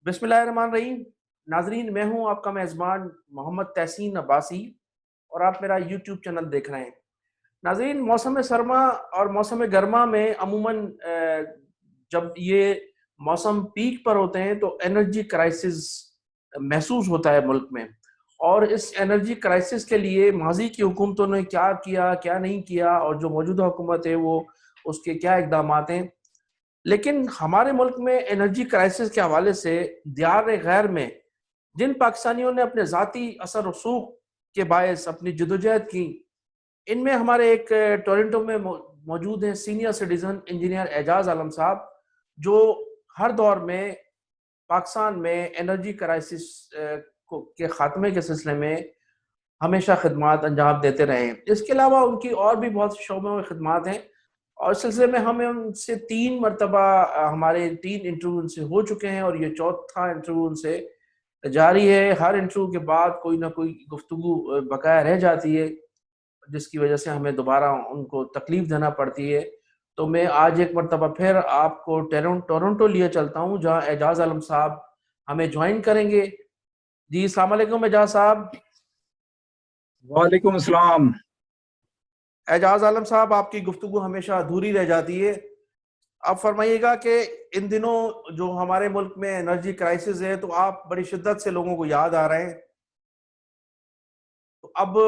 बिस्मिल्लाहिर्रहमानिर्रहीम। नाजरीन, मैं हूं आपका मेज़बान मोहम्मद तहसीन अब्बासी और आप मेरा यूट्यूब चैनल देख रहे हैं। नाजरीन, मौसम सरमा और मौसम गर्मा में अमूमन जब ये मौसम पीक पर होते हैं तो एनर्जी क्राइसिस महसूस होता है मुल्क में। और इस एनर्जी क्राइसिस के लिए माजी की हुकूमतों ने क्या किया, क्या नहीं किया, और जो मौजूदा हुकूमत है वो उसके क्या इकदाम हैं। लेकिन हमारे मुल्क में एनर्जी क्राइसिस के हवाले से दियार गैर में जिन पाकिस्तानियों ने अपने ज़ाती असर रसूख के बायस अपनी जदोजहद की, इनमें हमारे एक टोरंटो में मौजूद हैं सीनियर सिटीजन इंजीनियर एजाज आलम साहब, जो हर दौर में पाकिस्तान में एनर्जी क्राइसिस के खात्मे के सिलसिले में हमेशा खिदमात अंजाम देते रहे हैं। इसके अलावा उनकी और भी बहुत शोबों में खिदमात हैं और इस सिलसिले में हमें उनसे 3 मरतबा हमारे 3 इंटरव्यू उनसे हो चुके हैं और ये चौथा इंटरव्यू उनसे जारी है। हर इंटरव्यू के बाद कोई ना कोई गुफ्तगू बकाया रह जाती है, जिसकी वजह से हमें दोबारा उनको तकलीफ देना पड़ती है। तो मैं आज एक मरतबा फिर आपको टोरंटो लिए चलता हूँ, जहाँ एजाज आलम साहब हमें ज्वाइन करेंगे। जी, अस्सलाम वालेकुम एजाज साहब। वालेकुम अस्सलाम। एजाज आलम साहब, आपकी गुफ्तगू हमेशा अधूरी रह जाती है। आप फरमाइएगा कि इन दिनों जो हमारे मुल्क में एनर्जी क्राइसिस है, तो आप बड़ी शिद्दत से लोगों को याद आ रहे हैं। तो अब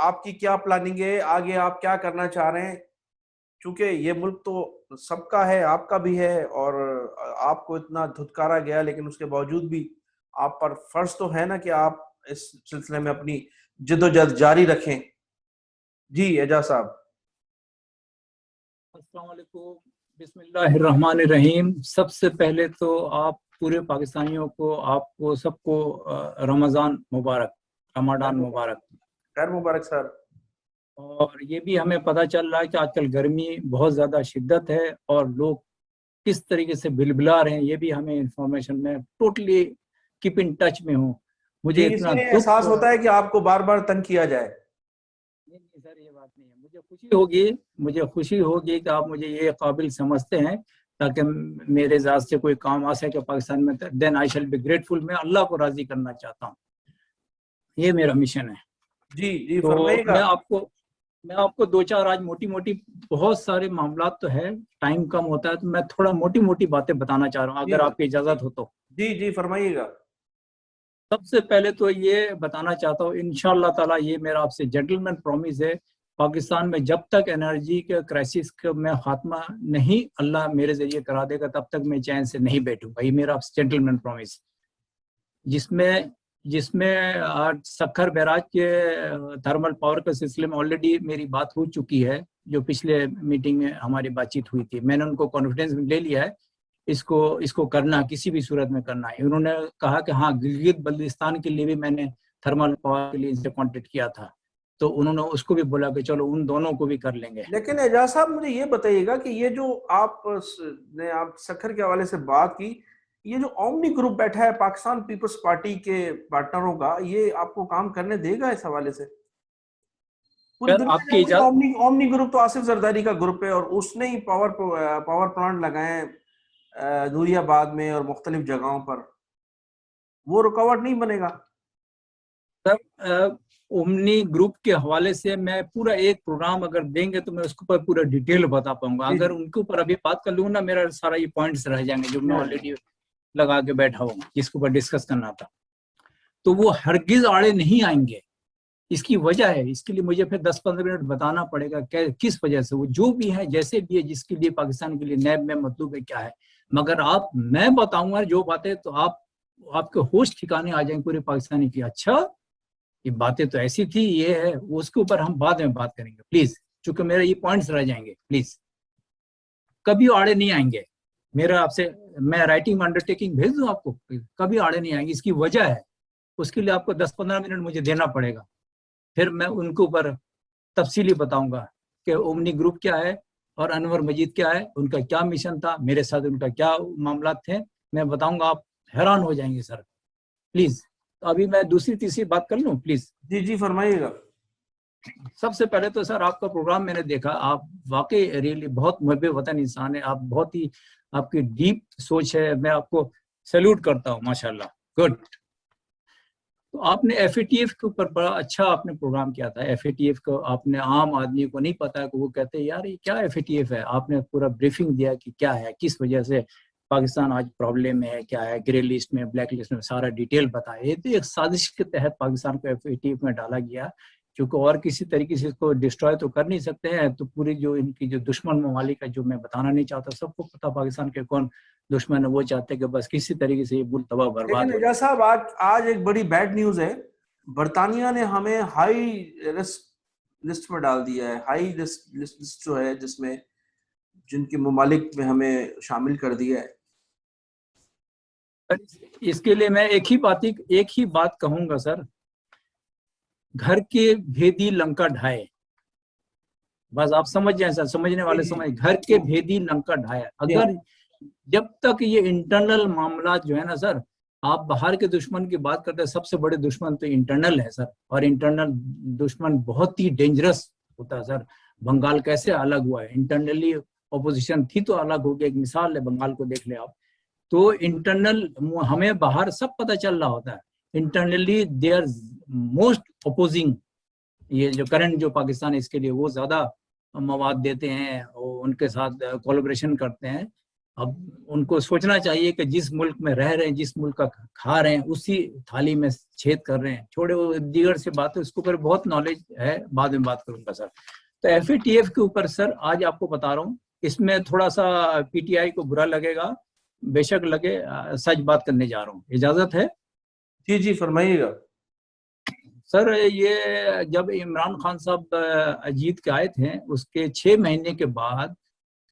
आपकी क्या प्लानिंग है, आगे आप क्या करना चाह रहे हैं? क्योंकि ये मुल्क तो सबका है, आपका भी है, और आपको इतना धुतकारा गया, लेकिन उसके बावजूद भी आप पर फर्ज तो है ना कि आप इस सिलसिले में अपनी जिद्दोजहद जारी रखें। जी एजाज साहब। अस्सलाम वालेकुम, बिस्मिल्लाहिर्रहमानिर्रहीम। सबसे पहले तो आप पूरे पाकिस्तानियों को, आपको सबको रमज़ान मुबारक, रमाडान मुबारक। खैर मुबारक सर। और ये भी हमें पता चल रहा है कि आजकल गर्मी बहुत ज़्यादा शिद्दत है और लोग किस तरीके से बिलबिला रहे हैं, ये भी हमें इंफॉर्मेशन में टोटली कीप इन टच में हूँ। जी, मुझे इतना इसलिए दुख एहसास हो रहा होता है। है कि आपको बार बार तंग किया जाए। नहीं नहीं सर, ये बात नहीं है। मुझे खुशी होगी कि आप मुझे ये काबिल समझते हैं ताकि मेरे ज़ात से कोई काम आ सके पाकिस्तान में। Then I shall be grateful. मैं अल्लाह को राजी करना चाहता हूँ, ये मेरा मिशन है। जी जी, तो फरमाइएगा। मैं आपको दो चार आज मोटी मोटी, बहुत सारे मामला तो है, टाइम कम होता है तो मैं थोड़ा मोटी मोटी बातें बताना चाह रहा हूँ, जी अगर आपकी इजाज़त हो तो। जी जी, फरमाइएगा। सबसे पहले तो ये बताना चाहता हूँ, इंशाअल्लाह ताला ये मेरा आपसे जेंटलमैन प्रॉमिस है, पाकिस्तान में जब तक एनर्जी के क्राइसिस का मैं खात्मा नहीं अल्लाह मेरे जरिए करा देगा, तब तक मैं चैन से नहीं बैठूंगा। ये मेरा आपसे जेंटलमैन प्रॉमिस, जिसमें जिसमें सक्खर बैराज के थर्मल पावर के सिलसिले में ऑलरेडी मेरी बात हो चुकी है। जो पिछले मीटिंग में हमारी बातचीत हुई थी, मैंने उनको कॉन्फिडेंस में ले लिया है। इसको इसको करना, किसी भी सूरत में करना है। उन्होंने कहा कि हाँ, गिलगित बल्तिस्तान के लिए भी मैंने थर्मल पावर के लिए इनसे कांटेक्ट किया था, तो उन्होंने उसको भी बोला कि चलो उन दोनों को भी कर लेंगे। लेकिन एजाज साहब, मुझे ये बताइएगा कि ये जो आप सखर के हवाले से बात की, ये जो ओमनी ग्रुप बैठा है पाकिस्तान पीपल्स पार्टी के पार्टनरों का, ये आपको काम करने देगा इस हवाले से? पूरी अगर दुनिया आपकी जानती है इजाजत, ओमनी ओमनी ग्रुप तो आसिफ जरदारी का ग्रुप है, और उसने ही पावर प्लांट लगाए नूरियाबाद में और मुख्तलिफ जगहों पर। वो रुकावट नहीं बनेगा? सर, ओमनी ग्रुप के हवाले से मैं पूरा एक प्रोग्राम अगर देंगे तो मैं उसके ऊपर पूरा डिटेल बता पाऊंगा। जी अगर जी। उनके ऊपर अभी बात कर लूँ ना, मेरा सारा ये पॉइंट्स रह जाएंगे जो मैं ऑलरेडी लगा के बैठा हूँ, जिसके ऊपर डिस्कस करना था। तो वो हरगिज आड़े नहीं आएंगे। इसकी वजह है, इसके लिए मुझे फिर 10-15 मिनट बताना पड़ेगा किस वजह से। वो जो भी है, जैसे भी है, जिसके लिए पाकिस्तान के लिए नैब में मतलब है क्या है, मगर मैं बताऊंगा जो बातें, तो आपके होश ठिकाने आ जाएंगे पूरे पाकिस्तानी की। अच्छा, ये बातें तो ऐसी थी, ये है, उसके ऊपर हम बाद में बात करेंगे प्लीज, क्योंकि मेरे ये पॉइंट्स रह जाएंगे। प्लीज, कभी आड़े नहीं आएंगे। मेरा आपसे, मैं राइटिंग अंडरटेकिंग भेज दूं आपको, कभी आड़े नहीं आएंगे। इसकी वजह है, उसके लिए आपको 10-15 मिनट मुझे देना पड़ेगा। फिर मैं उनके ऊपर तफसीली बताऊंगा कि ओमनी ग्रुप क्या है और अनवर मजीद क्या है, उनका क्या मिशन था, मेरे साथ उनका क्या मामला थे, मैं बताऊंगा। आप हैरान हो जाएंगे सर। प्लीज, तो अभी मैं दूसरी तीसरी बात कर लूं प्लीज। जी जी, फरमाइएगा। सबसे पहले तो सर, आपका प्रोग्राम मैंने देखा, आप वाकई रियली बहुत मुहब्बे वतन इंसान है। आप बहुत ही, आपकी डीप सोच है। मैं आपको सैल्यूट करता हूँ, माशाल्लाह, गुड। तो आपने FATF के ऊपर बड़ा अच्छा आपने प्रोग्राम किया था। FATF को आपने आम आदमी को नहीं पता है, कि वो कहते हैं यार ये क्या FATF है। आपने पूरा ब्रीफिंग दिया कि क्या है, किस वजह से पाकिस्तान आज प्रॉब्लम में है, क्या है, ग्रे लिस्ट में, ब्लैक लिस्ट में, सारा डिटेल बताया। ये तो एक साजिश के तहत पाकिस्तान को FATF में डाला गया, क्योंकि और किसी तरीके से इसको डिस्ट्रॉय तो कर नहीं सकते हैं। तो पूरी जो इनकी जो दुश्मन ममालिक है, जो मैं बताना नहीं चाहता, सबको पता पाकिस्तान के कौन दुश्मन है। वो चाहते हैं कि बस किसी तरीके से ये मुल्क तबाह बर्बाद लेकिन हो। एजाज साहब, आज एक बड़ी बैड न्यूज है। बरतानिया ने हमें हाई रिस्क लिस्ट में डाल दिया है। हाई रिस्क लिस्ट जो है, जिसमें जिनके ममालिक में हमें शामिल कर दिया है। इसके लिए मैं एक ही बात कहूंगा सर, घर के भेदी लंका ढाए। बस आप समझ जाए सर, समझने वाले समझ, घर के भेदी लंका ढाए। अगर जब तक ये इंटरनल मामला जो है ना सर, आप बाहर के दुश्मन की बात करते हैं, सबसे बड़े दुश्मन तो इंटरनल है सर। और इंटरनल दुश्मन बहुत ही डेंजरस होता है सर। बंगाल कैसे अलग हुआ है, इंटरनली ऑपोजिशन थी तो अलग हो गया। एक मिसाल है, बंगाल को देख ले आप। तो इंटरनल हमें बाहर सब पता चल रहा होता है, internally they are most opposing. ये जो करंट जो पाकिस्तान है, इसके लिए वो ज्यादा मवाद देते हैं, उनके साथ कोलैबोरेशन करते हैं। अब उनको सोचना चाहिए कि जिस मुल्क में रह रहे हैं, जिस मुल्क का खा रहे हैं, उसी थाली में छेद कर रहे हैं। छोड़े वो दीगर से बातें, उसके ऊपर बहुत नॉलेज है, बाद में बात करूंगा सर। तो FATF के ऊपर सर आज आपको बता रहा हूँ, इसमें थोड़ा सा PTI को बुरा लगेगा, बेशक लगे, सच बात करने जा रहा हूँ। इजाजत है? जी जी, फरमाइएगा सर। ये जब इमरान खान साहब जीत के आए थे, उसके 6 महीने के बाद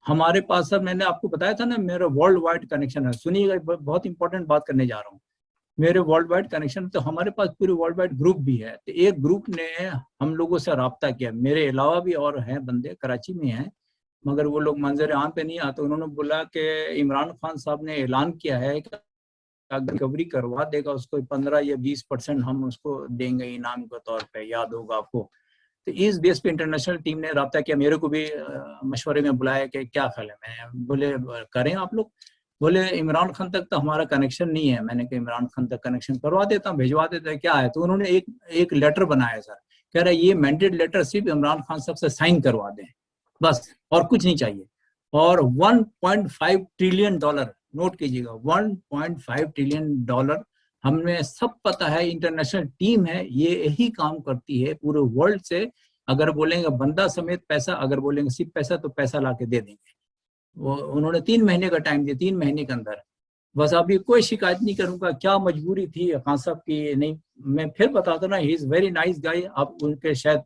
हमारे पास, सर मैंने आपको बताया था ना, मेरा वर्ल्ड वाइड कनेक्शन है। सुनिएगा, बहुत इंपॉर्टेंट बात करने जा रहा हूँ। मेरे वर्ल्ड वाइड कनेक्शन, तो हमारे पास पूरे वर्ल्ड वाइड ग्रुप भी है। तो एक ग्रुप ने हम लोगों से रब्ता किया, मेरे अलावा भी और हैं बंदे, कराची में हैं, मगर वो लोग मंजर आम पे नहीं आते। उन्होंने बोला कि इमरान खान साहब ने ऐलान किया है कि रिकवरी करवा देगा उसको 15 या 20% हम उसको देंगे इनाम के तौर पे, याद होगा आपको। तो इस बेस पे इंटरनेशनल टीम ने रब्ता किया, मेरे को भी मशवरे में बुलाया कि क्या ख्याल है। मैं बोले करें आप लोग। बोले इमरान खान तक तो हमारा कनेक्शन नहीं है। मैंने कहा इमरान खान तक कनेक्शन करवा देता हूँ, भिजवा देता है, क्या है। तो उन्होंने एक लेटर बनाया सर, कह रहा है ये मैंडेट लेटर सिर्फ इमरान खान साहब से साइन करवा दें, बस, और कुछ नहीं चाहिए। और $1.5 ट्रिलियन, नोट कीजिएगा, $1.5 ट्रिलियन। हमें सब पता है, इंटरनेशनल टीम है, ये यही काम करती है पूरे वर्ल्ड से। अगर बोलेंगे बंदा समेत पैसा, अगर बोलेंगे सिर्फ पैसा, तो पैसा ला के दे देंगे। वो उन्होंने 3 महीने का टाइम दिया, 3 महीने के अंदर। बस अभी कोई शिकायत नहीं करूंगा, क्या मजबूरी थी खान साहब की। नहीं, मैं फिर बताता ना, he is very nice guy. आप उनके शायद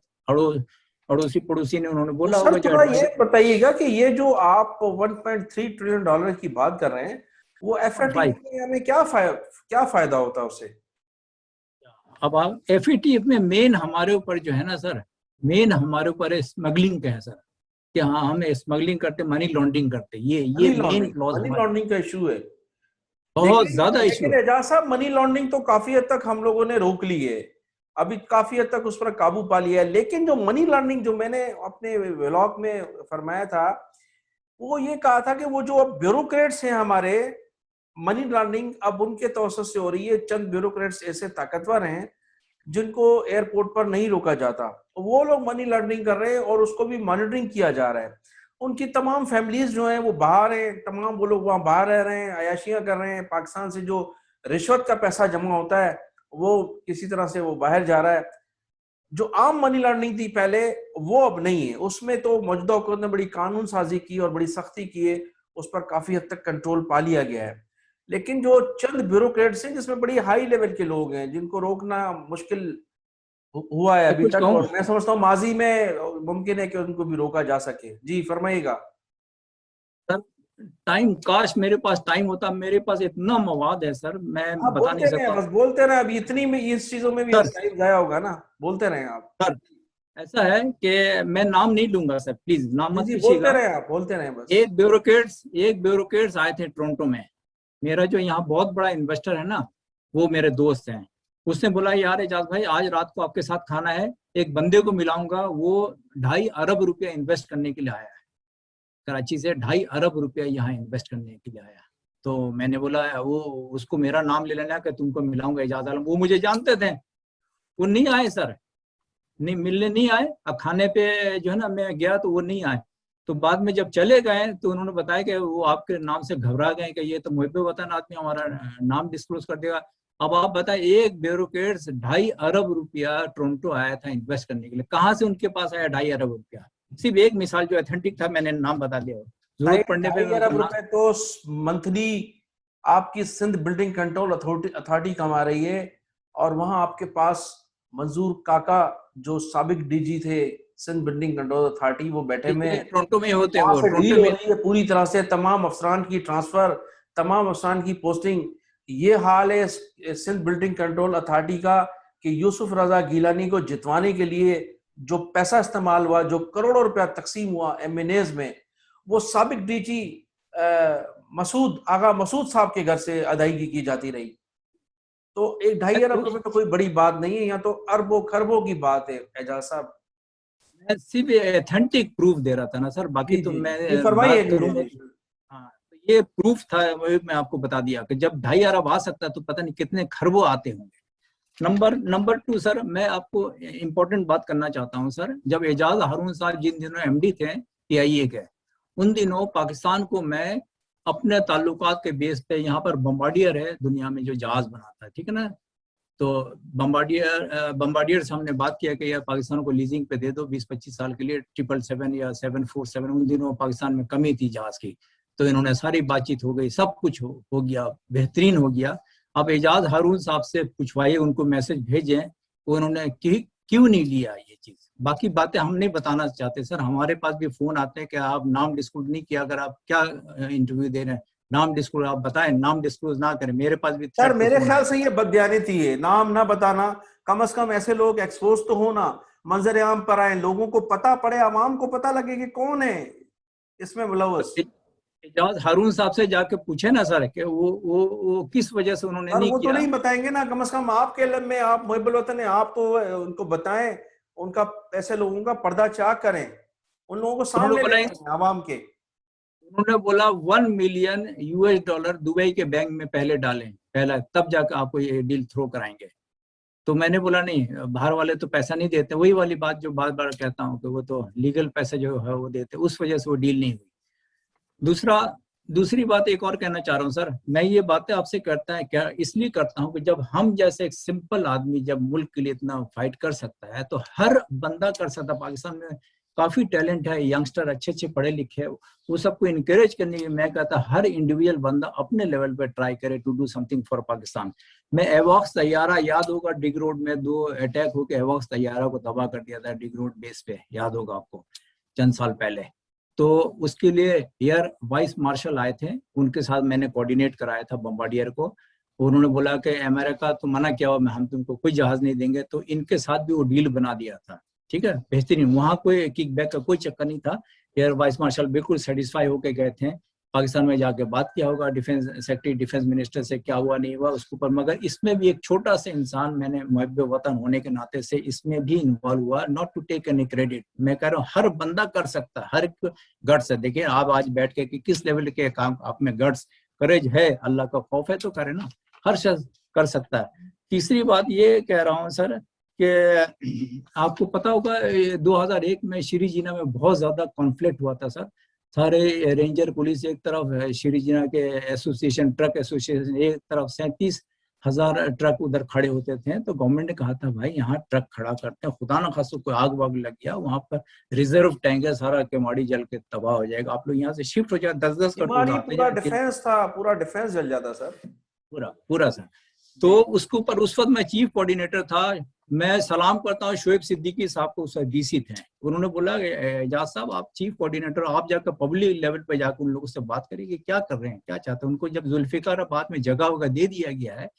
अड़ोसी पड़ोसी ने उन्होंने बोला सर, होगा। थोड़ा ये बताइएगा कि ये जो आप $1.3 ट्रिलियन की बात कर रहे हैं, वो FATF में हमें क्या फायदा होता है उससे? अब आप FATF में मेन हमारे ऊपर जो है ना सर, मेन हमारे ऊपर स्मगलिंग का है सर, कि हाँ हम स्मगलिंग करते, मनी लॉन्ड्रिंग करते, ये मेन क्लॉज मनी लॉन्ड्रिंग का इशू है, बहुत ज्यादा इशू है। एजाज साहब, मनी लॉन्ड्रिंग तो काफी हद तक हम लोगों ने रोक ली है, अभी काफी हद तक उस पर काबू पा लिया है। लेकिन जो मनी लॉन्ड्रिंग, जो मैंने अपने व्लॉग में फरमाया था, वो ये कहा था कि वो जो अब ब्यूरोक्रेट्स हैं हमारे, मनी लॉन्ड्रिंग अब उनके तवज्जुह से हो रही है। चंद ब्यूरोक्रेट्स ऐसे ताकतवर हैं जिनको एयरपोर्ट पर नहीं रोका जाता, वो लोग मनी लॉन्ड्रिंग कर रहे हैं और उसको भी मॉनिटरिंग किया जा रहा है। उनकी तमाम फैमिलीज जो हैं वो बाहर हैं, तमाम वो लोग वहां बाहर रह रहे हैं, अयाशियां कर रहे हैं। पाकिस्तान से जो रिश्वत का पैसा जमा होता है वो किसी तरह से वो बाहर जा रहा है। जो आम मनी लॉन्ड्रिंग थी पहले, वो अब नहीं है। उसमें तो मौजूदा हुकूमत ने बड़ी कानून साजी की और बड़ी सख्ती की है, उस पर काफी हद तक कंट्रोल पा लिया गया है। लेकिन जो चंद ब्यूरोक्रेट्स हैं, जिसमें बड़ी हाई लेवल के लोग हैं, जिनको रोकना मुश्किल हुआ है अभी तक, और मैं समझता हूँ माजी में मुमकिन है कि उनको भी रोका जा सके। जी फरमाइएगा सर। टाइम, काश मेरे पास टाइम होता, मेरे पास इतना मवाद है सर, मैं बता नहीं सकता। बस बोलते रहे, अभी इतनी में इस चीजों में भी टाइम जाया होगा ना, बोलते रहे आप। सर ऐसा है कि मैं नाम नहीं लूंगा सर, प्लीज नाम मत लीजिएगा, बोलते रहे बस। एक ब्यूरोक्रेट्स आए थे टोरंटो में। मेरा जो यहाँ बहुत बड़ा इन्वेस्टर है ना, वो मेरे दोस्त हैं। उसने बोला यार एजाज भाई, आज रात को आपके साथ खाना है, एक बंदे को मिलाऊंगा, वो 2.5 अरब रुपया इन्वेस्ट करने के लिए आया है। कराची से 2.5 अरब रुपया यहाँ इन्वेस्ट करने के लिए आया। तो मैंने बोला वो उसको मेरा नाम ले लेना कि तुमको मिलाऊंगा एजाज आलम। वो मुझे जानते थे, वो नहीं आए सर, नहीं मिलने नहीं आए। अब खाने पे जो है ना मैं गया तो वो नहीं आए। तो बाद में जब चले गए तो उन्होंने बताया कि वो आपके नाम से घबरा गए कि ये तो मुहब्बे वतन आदमी हमारा नाम डिस्क्लोज कर देगा। अब आप बताएं, एक ब्यूरोक्रेट्स 2.5 अरब रुपया टोरंटो आया था इन्वेस्ट करने के लिए, कहाँ से उनके पास आया 2.5 अरब रुपया? सिर्फ एक मिसाल जो ऑथेंटिक था, मैंने नाम बता दिया, जरूरत पड़ने पे 2.5 अरब रुपए तो मंथली आपकी सिंध बिल्डिंग कंट्रोल अथॉरिटी कमा रही है, और वहां आपके पास मंजूर काका जो साबिक डीजी थे सिंध बिल्डिंग कंट्रोल अथॉरिटी, वो बैठे में टोरंटो में होते हैं, वो डील हो रही है पूरी तरह से, तमाम अफसरान की ट्रांसफर, तमाम अफसरान की पोस्टिंग। ये हाल है सिंध बिल्डिंग कंट्रोल अथॉरिटी का कि यूसुफ रजा गिलानी को जितवाने के लिए जो पैसा इस्तेमाल हुआ, जो करोड़ों रुपया तकसीम हुआ एमएनएज में, वो साबिक डीजी आगा मसूद साहब के घर से अदायगी की जाती रही। तो 2.5 अरब रुपए तो कोई बड़ी बात नहीं है, यहाँ तो अरबों खरबों की बात है एजाज साहब। मैं सिर्फ ऑथेंटिक प्रूफ दे रहा था ना सर, बाकी तो मैं फरमाइए। हाँ, तो ये प्रूफ था, मैं आपको बता दिया कि जब 2.5 अरब आ सकता है तो पता नहीं कितने खरबों आते होंगे। नंबर 2 सर, मैं आपको इम्पोर्टेंट बात करना चाहता हूँ सर। जब एजाज हारून साहब जिन दिनों एमडी थे PIA के, उन दिनों पाकिस्तान को मैं अपने ताल्लुकात के बेस पे, यहाँ पर बम्बार्डियर है दुनिया में जो जहाज बनाता है, ठीक है ना, तो बम्बार्डियर से हमने बात किया कि यार पाकिस्तान को लीजिंग पे दे दो 20-25 साल के लिए, 777 या 747। उन दिनों पाकिस्तान में कमी थी जहाज की, तो इन्होंने सारी बातचीत हो गई, सब कुछ हो गया, बेहतरीन हो गया। अब एजाज हारून साहब से पूछवाइए, उनको मैसेज भेजें, वो उन्होंने क्यों नहीं लिया ये चीज। बाकी बातें हम नहीं बताना चाहते सर, हमारे पास भी फोन आते हैं कि आप नाम डिस्क्लोज नहीं किया, अगर आप क्या इंटरव्यू दे रहे हैं, नाम डिस्क्लोज आप बताएं, नाम डिस्क्लोज ना करें। मेरे पास भी सर मेरे ख्याल से ये बददियानती है, नाम ना बताना, कम से कम ऐसे लोग एक्सपोज तो होना, मंजर आम पर आए, लोगों को पता पड़े, आवाम को पता लगे कि कौन है इसमें मुलव्वस। एजाज हारून साहब से जाके पूछे ना सर कि वो किस वजह से उन्होंने नहीं वो किया। तो नहीं बताएंगे ना, कम से कम आपके इल्म में, आप मुहिब्बुल वतन है, आप तो उनको बताएं, उनका ऐसे लोगों का पर्दा चाक करें, उन लोगों को सामने लेकर आएं आवाम के। उन्होंने बोला $1 मिलियन दुबई के बैंक में पहले डालें, पहला, तब जाकर आपको ये डील थ्रो कराएंगे। तो मैंने बोला नहीं, बाहर वाले तो पैसा नहीं देते, वही वाली बात जो बार बार कहता हूँ कि वो तो लीगल पैसा जो है वो देते, उस वजह से वो डील नहीं हुई। दूसरी बात एक और कहना चाह रहा हूँ सर, मैं ये बातें आपसे करता है क्या, इसलिए करता हूँ कि जब हम जैसे एक सिंपल आदमी जब मुल्क के लिए इतना फाइट कर सकता है, तो हर बंदा कर सकता है। पाकिस्तान में काफी टैलेंट है, यंगस्टर अच्छे पढ़े लिखे, वो सबको इनकरेज करने के लिए मैं कहता हर इंडिविजुअल बंदा अपने लेवल पे ट्राई करे to do something for Pakistan. मैं एवॉक्स तैयारा, याद होगा डिग रोड में 2 अटैक होकर एवॉक्स तैयारा को तबाह कर दिया था, डिग रोड बेस पे, याद होगा आपको, चंद साल पहले। तो उसके लिए एयर वाइस मार्शल आए थे, उनके साथ मैंने कोऑर्डिनेट कराया था बम्बार्डियर को। उन्होंने बोला कि अमेरिका तो मना किया हुआ, हम तुमको कोई जहाज नहीं देंगे, तो इनके साथ भी वो डील बना दिया था, ठीक है, बेहतरीन। वहां कोई किकबैक का कोई चक्कर नहीं था। एयर वाइस मार्शल बिल्कुल सेटिस्फाई होके गए थे। पाकिस्तान में जाके बात किया होगा डिफेंस सेक्रेटरी, डिफेंस मिनिस्टर से, क्या हुआ नहीं हुआ उसके ऊपर। मगर इसमें भी एक छोटा सा इंसान, मैंने मुहब्बे वतन होने के नाते से इसमें भी इन्वॉल्व हुआ, not to take any credit. मैं कह रहा हूँ हर बंदा कर सकता है, हर गट्स है। देखिए आप आज बैठ के कि किस लेवल के काम आप में गट्स, करेज है, अल्लाह का खौफ है तो करे ना, हर शख्स कर सकता है। तीसरी बात ये कह रहा हूँ सर कि आपको पता होगा 2001 में श्री जीना में बहुत ज्यादा कॉन्फ्लिक्ट हुआ था सर। सारे रेंजर पुलिस एक तरफ, श्री जीना के एसोसिएशन, ट्रक एसोसिएशन एक तरफ, 37,000 ट्रक उधर खड़े होते थे। तो गवर्नमेंट ने कहा था भाई यहाँ ट्रक खड़ा करते हैं, खुदा ना खासा कोई आग वाग लग गया, वहां पर रिजर्व टैंक है, सारा केमाड़ी जल के तबाह हो जाएगा, आप लोग यहाँ से शिफ्ट हो जाए, 10-10 कर पूरा डिफेंस था, पूरा डिफेंस जल जाता सर, पूरा सर। तो उसके ऊपर उस वक्त मैं चीफ कोऑर्डिनेटर था। मैं सलाम करता हूँ शोएब सिद्दीकी साहब को, उस DC थे। उन्होंने बोला एजाज साहब आप चीफ कोऑर्डिनेटर, आप जाकर पब्लिक लेवल पे जाकर उन लोगों से बात करिए कि क्या कर रहे हैं, क्या चाहते हैं। उनको जब जुल्फिकार बाद में जगह वगह दे दिया गया है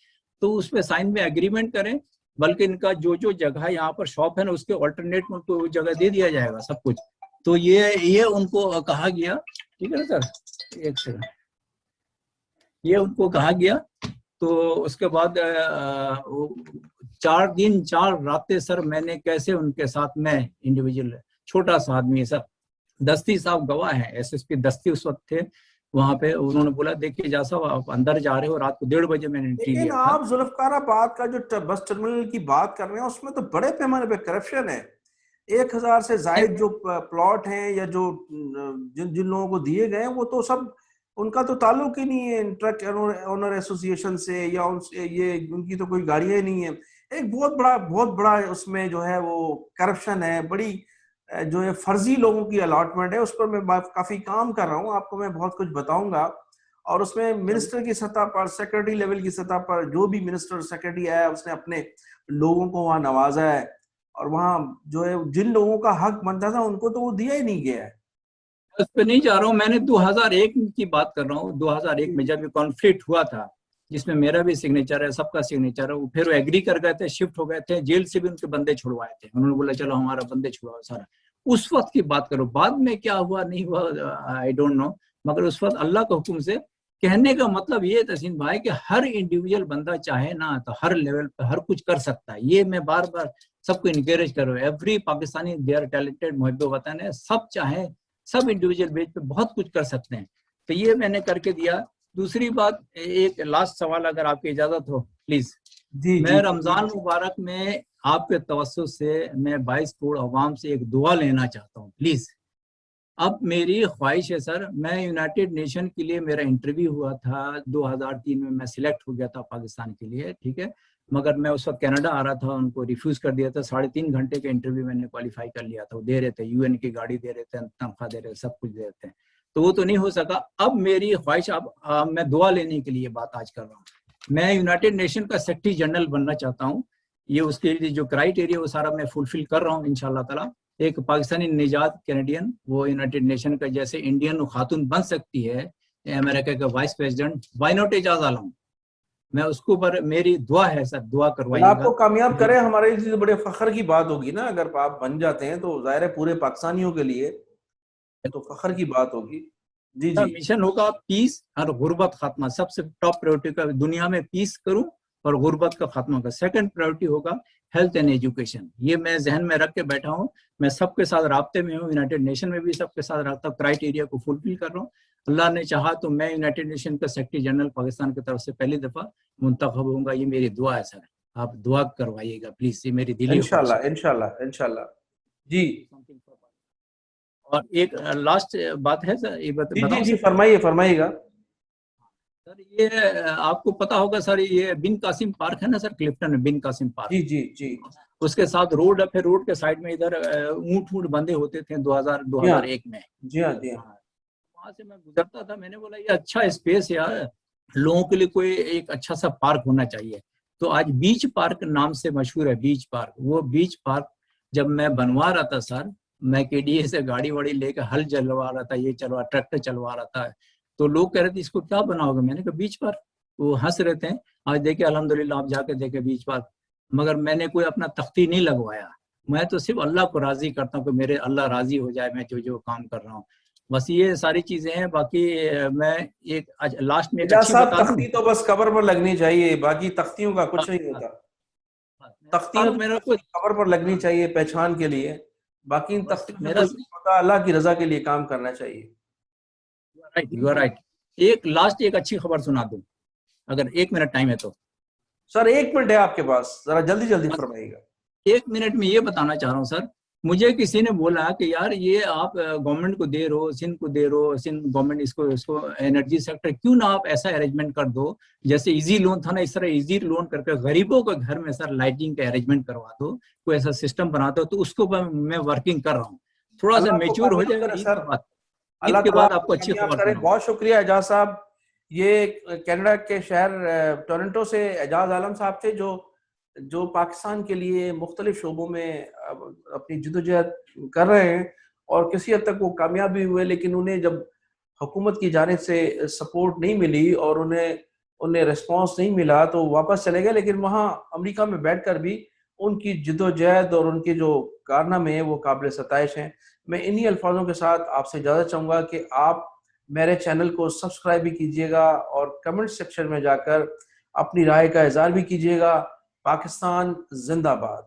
तो उस पर साइन में एग्रीमेंट करें, बल्कि इनका जो जगह यहाँ पर शॉप है ना, उसके ऑल्टरनेट में उनको जगह दे दिया जाएगा सब कुछ। तो ये उनको कहा गया, ठीक है सर, एक सेकंड, ये उनको कहा गया। तो उसके बाद 4 दिन 4 रातें सर मैंने कैसे उनके साथ, मैं इंडिविजुअल छोटा सा आदमी सर, दस्ती साहब गवाह है, SSP दस्ती उस वक्त थे, वहां पे उन्होंने बोला देखिए जा साहब आप अंदर जा रहे हो, रात को 1:30 बजे मैंने एंट्री लेकिन लिया था। आप जुल्फकाराबाद का जो बस टर्मिनल की बात कर रहे हैं उसमें तो बड़े पैमाने पे करप्शन है। 1000 से जायद जो प्लॉट हैं या जो जिन जिन लोगों को दिए गए हैं वो तो सब, उनका तो ताल्लुक ही नहीं है ट्रक ओनर एसोसिएशन से या उनसे, ये उनकी तो कोई गाड़ियां ही नहीं है। एक बहुत बड़ा उसमें जो है वो करप्शन है, बड़ी जो है फर्जी लोगों की अलॉटमेंट है। उस पर मैं काफी काम कर रहा हूँ, आपको मैं बहुत कुछ बताऊंगा। और उसमें मिनिस्टर की सतह पर, सेक्रेटरी लेवल की सतह पर जो भी मिनिस्टर सेक्रेटरी आया उसने अपने लोगों को वहां नवाजा है, और वहां जो है जिन लोगों का हक बनता था उनको तो वो दिया ही नहीं गया है। उस पे नहीं जा रहा हूँ, मैंने 2001 की बात कर रहा हूँ। 2001 में जब ये कॉन्फ्लिक्ट हुआ था, जिसमें मेरा भी सिग्नेचर है, सबका सिग्नेचर है, फिर वो एग्री कर गए थे, शिफ्ट हो गए थे, जेल से भी उनके बंदे छुड़वाए थे, उन्होंने बोला चलो हमारा बंदे छुड़वाओ सारा। उस वक्त की बात करो, बाद में क्या हुआ नहीं हुआ आई डोंट नो, मगर उस वक्त अल्लाह के हुक्म से। कहने का मतलब ये तहसीन भाई कि हर इंडिविजुअल बंदा चाहे ना तो हर लेवल पे हर कुछ कर सकता है। ये मैं बार बार सबको इनकरेज करो, every Pakistani they are talented, मुहब्बे वतन है, सब चाहे, सब इंडिविजुअल बेस पे बहुत कुछ कर सकते हैं। तो ये मैंने करके दिया। दूसरी बात, एक लास्ट सवाल अगर आपकी इजाजत हो प्लीज। जी मैं जी रमजान मुबारक में आपके तवज्जुह से मैं 22 करोड़ अवाम से एक दुआ लेना चाहता हूँ प्लीज। अब मेरी ख्वाहिश है सर, मैं यूनाइटेड नेशन के लिए मेरा इंटरव्यू हुआ था 2003 में, मैं सिलेक्ट हो गया था पाकिस्तान के लिए, ठीक है, मगर मैं उस वक्त कनाडा आ रहा था, उनको रिफ्यूज कर दिया था। 3.5 घंटे का इंटरव्यू मैंने क्वालिफाई कर लिया था, वो दे रहे थे, यूएन की गाड़ी दे रहे थे, तनख्वाह दे रहे थे, सब कुछ दे रहे थे, तो वो तो नहीं हो सका। अब मेरी ख्वाहिश, अब मैं दुआ लेने के लिए बात आज कर रहा हूँ। मैं यूनाइटेड नेशन का सेक्रेटरी जनरल बनना चाहता हूँ। ये उसके लिए जो क्राइटेरिया वो सारा मैं फुलफिल कर रहा हूँ इंशाल्लाह ताला। एक पाकिस्तानी निजात कैनेडियन, वो यूनाइटेड नेशन का जैसे इंडियन खातून बन सकती है अमेरिका का vice president, why not Ejaz Alam, मैं उसको पर मेरी दुआ है सर, दुआ अल्लाह करवाइएगा। आपको कामयाब करे। हमारे लिए बड़े फख्र की बात होगी ना अगर आप बन जाते हैं, तो जाहिर है पूरे पाकिस्तानियों के लिए तो फख्र की बात होगी। जी जी मिशन होगा पीस और गुर्बत खात्मा, सबसे टॉप प्रायोरिटी का दुनिया में पीस करूं और गुर्बत का खात्मा का। सेकंड प्रायोरिटी होगा हेल्थ एंड एजुकेशन। ये मैं जहन में रख के बैठा हूं। मैं सबके साथ राब्ते में हूँ, यूनाइटेड नेशन में भी सबके साथ रखता हूँ, क्राइटेरिया को फुलफिल कर रहा हूँ। अल्लाह ने चाहा तो मैं यूनाइटेड नेशन का सेक्रेटरी जनरल पाकिस्तान की तरफ से पहली दफा मुंतखब होऊंगा। ये मेरी दुआ है सर, आप दुआ करवाइएगा प्लीज, ये मेरी दिली ख्वाहिश इंशाल्लाह इंशाल्लाह इंशाल्लाह। जी है। और एक लास्ट बात है सर, ये जी जी बताओ जी, सर। फरमाइए फरमाइएगा। सर ये आपको पता होगा सर, ये बिन कासिम पार्क है ना सर, क्लिफ्टन में बिन कासिम पार्क, जी जी जी उसके साथ रोड है, फिर रोड के साइड में इधर ऊंट ऊंट बंधे होते थे जी हाँ 2001 में। जी हाँ जी हाँ। हाँ, वहां से मैं गुजरता था, मैंने बोला ये अच्छा स्पेस है यार, लोगों के लिए कोई एक अच्छा सा पार्क होना चाहिए। तो आज बीच पार्क नाम से मशहूर है, बीच पार्क। वो बीच पार्क जब मैं बनवा रहा था सर, मैं केडीए से गाड़ी वाड़ी लेकर हल चलवा रहा था, ये चलवा ट्रैक्टर चलवा रहा था, तो लोग कह रहे थे इसको क्या बनाओगे, मैंने कहा बीच पार्क। वो हंस रहे थे। आज देखे अल्हम्दुलिल्लाह, आप जाके देखे बीच पार्क। मगर मैंने कोई अपना तख्ती नहीं लगवाया, मैं तो सिर्फ अल्लाह को राजी करता हूँ कि मेरे अल्लाह राजी हो जाए मैं जो जो काम कर रहा हूँ। बस ये सारी चीजें हैं। बाकी मैं एक लास्ट में एक एजाज अच्छी साहब, बता दूं। तख्ती तो बस कबर पर लगनी चाहिए, बाकी तख्तियों का कुछ नहीं होता। तख्तियां अब तो मेरा बस कुछ, कबर पर लगनी चाहिए पहचान के लिए, बाकी इन बस तख्तियों से मेरा, कुछ नहीं होता। अल्लाह की रजा के लिए काम करना चाहिए। Right, you are right. एक लास्ट एक अच्छी खबर सुना दूं, अगर 1 मिनट टाइम है तो। सर 1 मिनट है आपके पास, जरा जल्दी जल्दी बस फरमाइएगा। 1 मिनट में ये बताना चाह रहा हूँ सर, मुझे किसी ने बोला कि यार ये आप गवर्नमेंट को दे रहे हो, सिंध को दे रहे हो, सिंध गवर्नमेंट इसको इसको एनर्जी सेक्टर, क्यों ना आप ऐसा अरेंजमेंट कर दो जैसे इजी लोन था ना, इस तरह इजी लोन करके गरीबों के घर में सर लाइटिंग का अरेंजमेंट करवा दो, कोई ऐसा सिस्टम बना दो। तो उसको मैं वर्किंग कर रहा हूँ, थोड़ा सा अल्लाह आपको मेच्योर हो कामयाब जाएगा करे ईद सर, के बाद। ईद अल्लाह के ताला बाद आपको आपको अच्छी कामयाब खबर करे। सुनाऊंगा। बहुत शुक्रिया एजाज साहब। ये कनाडा के शहर टोरंटो से एजाज आलम साहब थे, जो जो पाकिस्तान के लिए मुख्तलिफ शोबों में अपनी जदोजहद कर रहे हैं, और किसी हद तक वो कामयाब भी हुए। लेकिन उन्हें जब हुकूमत की जानिब से सपोर्ट नहीं मिली और उन्हें उन्हें रिस्पॉन्स नहीं मिला तो वापस चले गए। लेकिन वहाँ अमेरिका में बैठकर भी उनकी जदोजहद और उनके जो कारनामे हैं वो काबिल सताइश हैं। मैं इन्हीं अल्फाजों के साथ आपसे इजाज़त चाहूँगा कि आप मेरे चैनल को सब्सक्राइब भी कीजिएगा और कमेंट सेक्शन में जाकर अपनी राय का इज़हार भी कीजिएगा। पाकिस्तान जिंदाबाद।